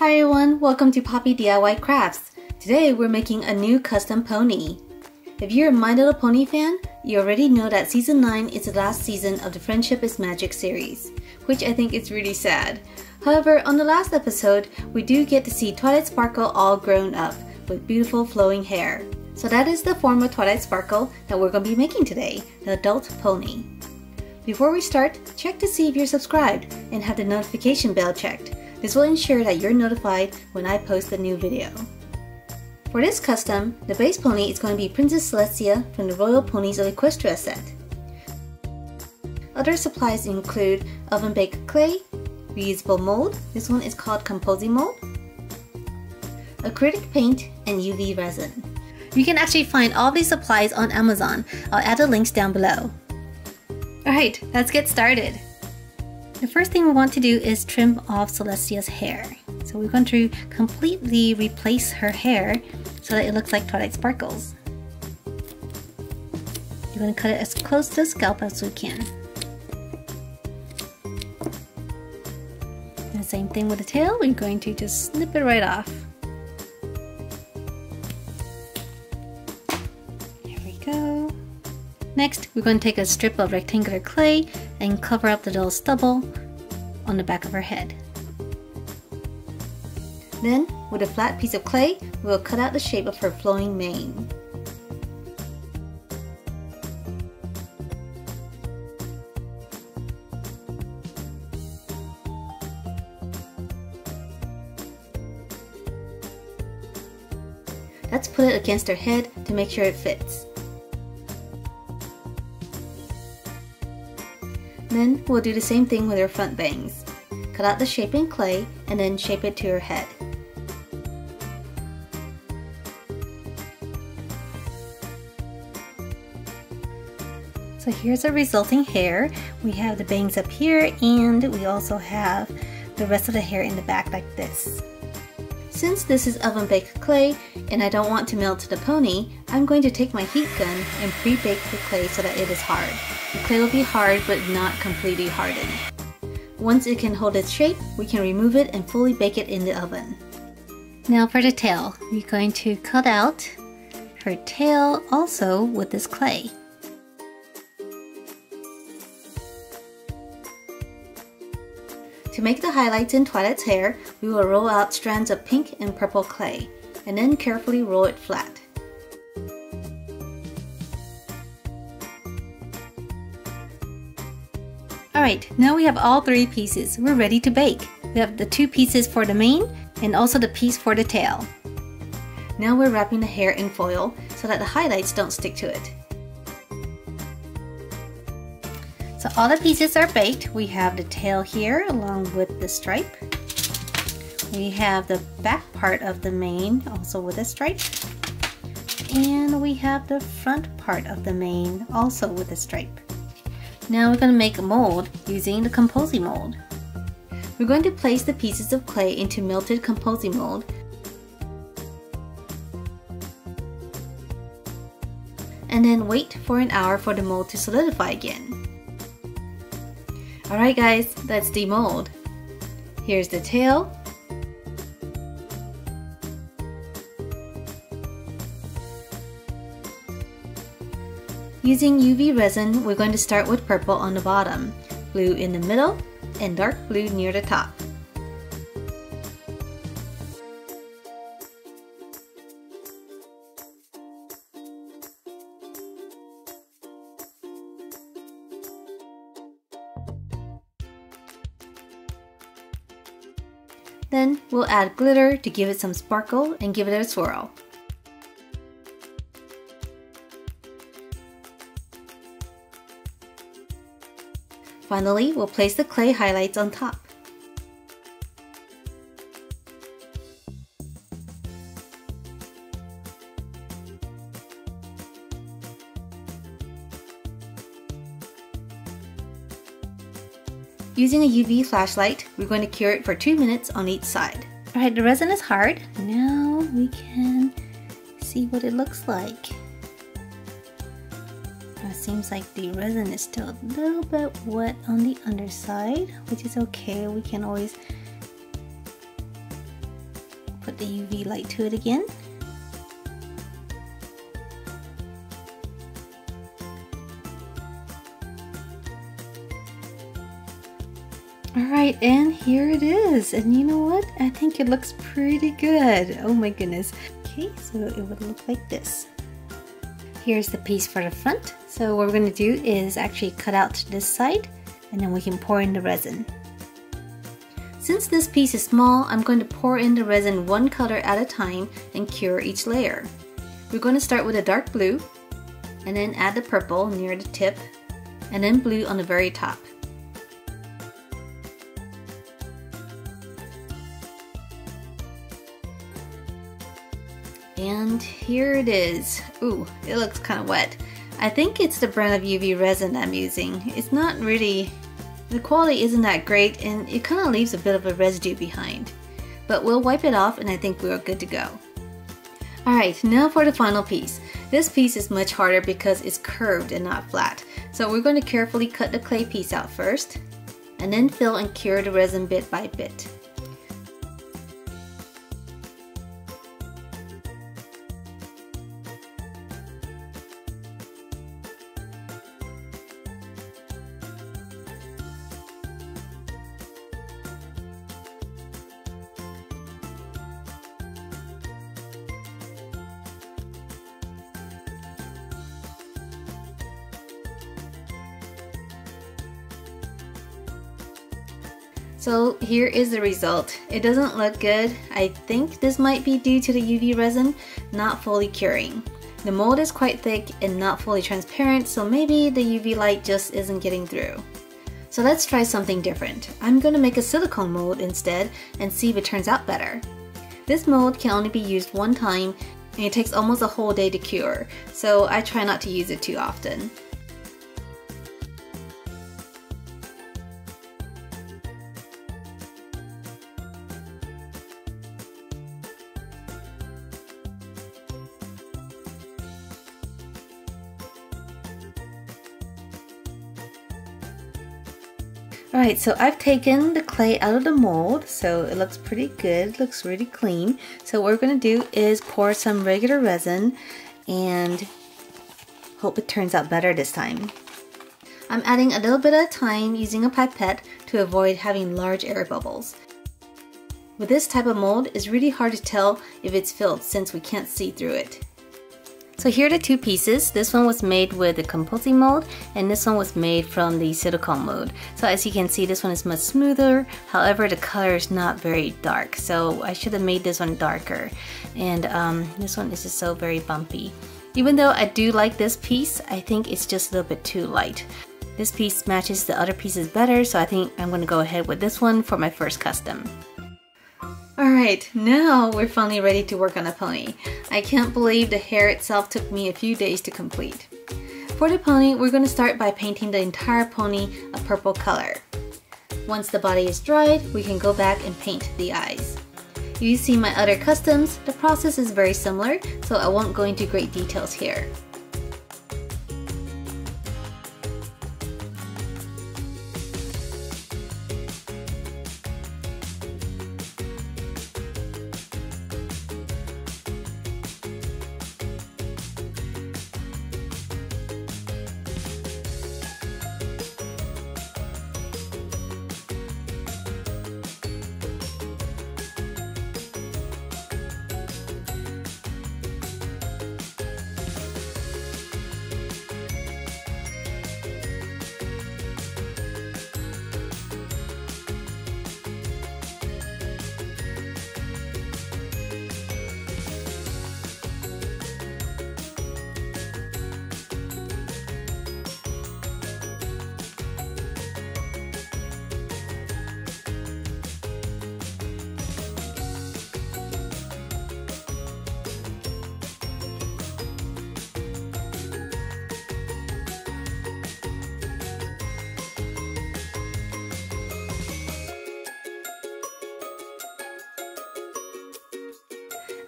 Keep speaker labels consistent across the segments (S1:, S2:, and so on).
S1: Hi everyone, welcome to Poppy DIY Crafts. Today we're making a new custom pony. If you're a My Little Pony fan, you already know that Season 9 is the last season of the Friendship is Magic series, which I think is really sad. However, on the last episode, we do get to see Twilight Sparkle all grown up with beautiful flowing hair. So that is the form of Twilight Sparkle that we're going to be making today, the adult pony. Before we start, check to see if you're subscribed and have the notification bell checked. This will ensure that you're notified when I post a new video. For this custom, the base pony is going to be Princess Celestia from the Royal Ponies of Equestria set. Other supplies include oven baked clay, reusable mold, this one is called composing mold, acrylic paint, and UV resin. You can actually find all these supplies on Amazon. I'll add the links down below. Alright, let's get started. The first thing we want to do is trim off Celestia's hair. So we're going to completely replace her hair so that it looks like Twilight Sparkle's. You're going to cut it as close to the scalp as we can. And the same thing with the tail, we're going to just snip it right off. There we go. Next, we're going to take a strip of rectangular clay and cover up the little stubble on the back of her head. Then, with a flat piece of clay, we'll cut out the shape of her flowing mane. Let's put it against her head to make sure it fits. Then we'll do the same thing with her front bangs. Cut out the shape in clay and then shape it to her head. So here's the resulting hair. We have the bangs up here and we also have the rest of the hair in the back like this. Since this is oven baked clay and I don't want to melt the pony, I'm going to take my heat gun and pre-bake the clay so that it is hard. The clay will be hard but not completely hardened. Once it can hold its shape, we can remove it and fully bake it in the oven. Now for the tail, we're going to cut out her tail also with this clay. To make the highlights in Twilight's hair, we will roll out strands of pink and purple clay, and then carefully roll it flat. Alright, now we have all three pieces. We're ready to bake. We have the two pieces for the mane and also the piece for the tail. Now we're wrapping the hair in foil so that the highlights don't stick to it. So all the pieces are baked. We have the tail here along with the stripe. We have the back part of the mane also with a stripe. And we have the front part of the mane also with a stripe. Now we're going to make a mold using the composing mold. We're going to place the pieces of clay into melted composing mold. And then wait for an hour for the mold to solidify again. Alright guys, let's demold. Here's the tail. Using UV resin, we're going to start with purple on the bottom, blue in the middle, and dark blue near the top. Then we'll add glitter to give it some sparkle and give it a swirl. Finally, we'll place the clay highlights on top. Using a UV flashlight, we're going to cure it for 2 minutes on each side. Alright, the resin is hard. Now we can see what it looks like. It seems like the resin is still a little bit wet on the underside, which is okay. We can always add the UV light to it again. Alright, and here it is. And you know what? I think it looks pretty good. Oh my goodness. Okay, so it would look like this. Here's the piece for the front. So what we're going to do is actually cut out this side, and then we can pour in the resin. Since this piece is small, I'm going to pour in the resin one color at a time and cure each layer. We're going to start with a dark blue, and then add the purple near the tip, and then blue on the very top. And here it is. Ooh, it looks kind of wet. I think it's the brand of UV resin I'm using. It's not really, the quality isn't that great, and it kind of leaves a bit of a residue behind. But we'll wipe it off and I think we're good to go. Alright, now for the final piece. This piece is much harder because it's curved and not flat. So we're going to carefully cut the clay piece out first, and then fill and cure the resin bit by bit. So here is the result. It doesn't look good. I think this might be due to the UV resin not fully curing. The mold is quite thick and not fully transparent, so maybe the UV light just isn't getting through. So let's try something different. I'm going to make a silicone mold instead and see if it turns out better. This mold can only be used one time and it takes almost a whole day to cure, so I try not to use it too often. Alright, so I've taken the clay out of the mold, so it looks pretty good, it looks really clean. So what we're going to do is pour some regular resin and hope it turns out better this time. I'm adding a little bit at a time using a pipette to avoid having large air bubbles. With this type of mold, it's really hard to tell if it's filled since we can't see through it. So here are the two pieces. This one was made with the composite mold and this one was made from the silicone mold. So as you can see, this one is much smoother. However, the color is not very dark. So I should have made this one darker. And this one is just so very bumpy. Even though I do like this piece, I think it's just a little bit too light. This piece matches the other pieces better, so I think I'm going to go ahead with this one for my first custom. Alright, now we're finally ready to work on a pony. I can't believe the hair itself took me a few days to complete. For the pony, we're going to start by painting the entire pony a purple color. Once the body is dried, we can go back and paint the eyes. If you see my other customs, the process is very similar, so I won't go into great details here.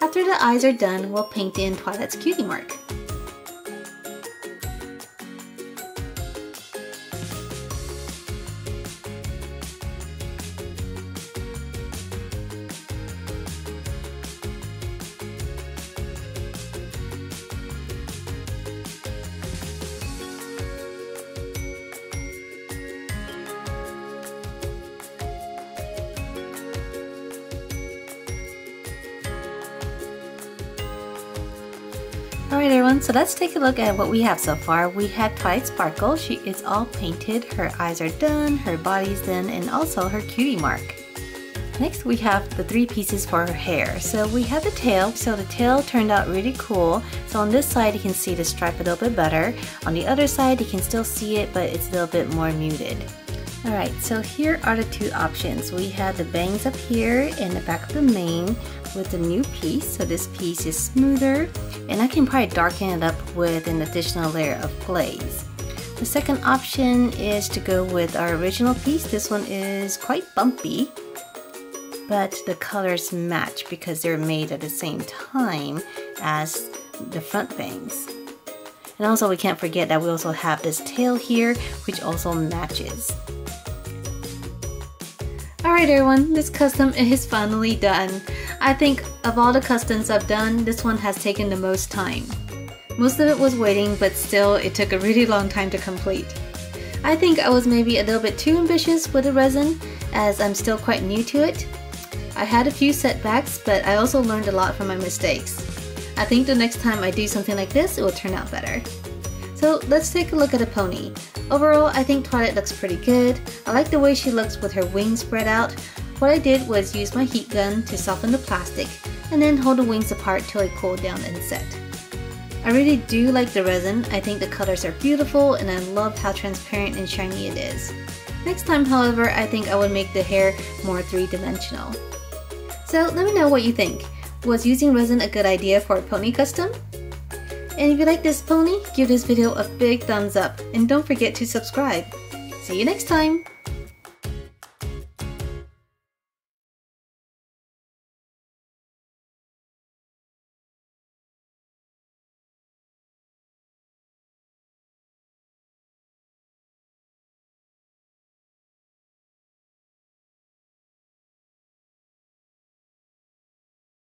S1: After the eyes are done, we'll paint in Twilight's cutie mark. Alright everyone, so let's take a look at what we have so far. We have Twilight Sparkle. She is all painted, her eyes are done, her body's done, and also her cutie mark. Next we have the 3 pieces for her hair. So we have the tail, so the tail turned out really cool. So on this side you can see the stripe a little bit better. On the other side you can still see it, but it's a little bit more muted. Alright, so here are the 2 options. We have the bangs up here and the back of the mane with the new piece. So this piece is smoother, and I can probably darken it up with an additional layer of glaze. The second option is to go with our original piece. This one is quite bumpy, but the colors match because they're made at the same time as the front bangs. And also we can't forget that we also have this tail here, which also matches. Alright everyone, this custom is finally done. I think of all the customs I've done, this one has taken the most time. Most of it was waiting, but still it took a really long time to complete. I think I was maybe a little bit too ambitious with the resin, as I'm still quite new to it. I had a few setbacks, but I also learned a lot from my mistakes. I think the next time I do something like this, it will turn out better. So let's take a look at a pony. Overall, I think Twilight looks pretty good. I like the way she looks with her wings spread out. What I did was use my heat gun to soften the plastic and then hold the wings apart till it cooled down and set. I really do like the resin. I think the colors are beautiful and I love how transparent and shiny it is. Next time, however, I think I would make the hair more 3-dimensional. So let me know what you think. Was using resin a good idea for a pony custom? And if you like this pony, give this video a big thumbs up and don't forget to subscribe. See you next time!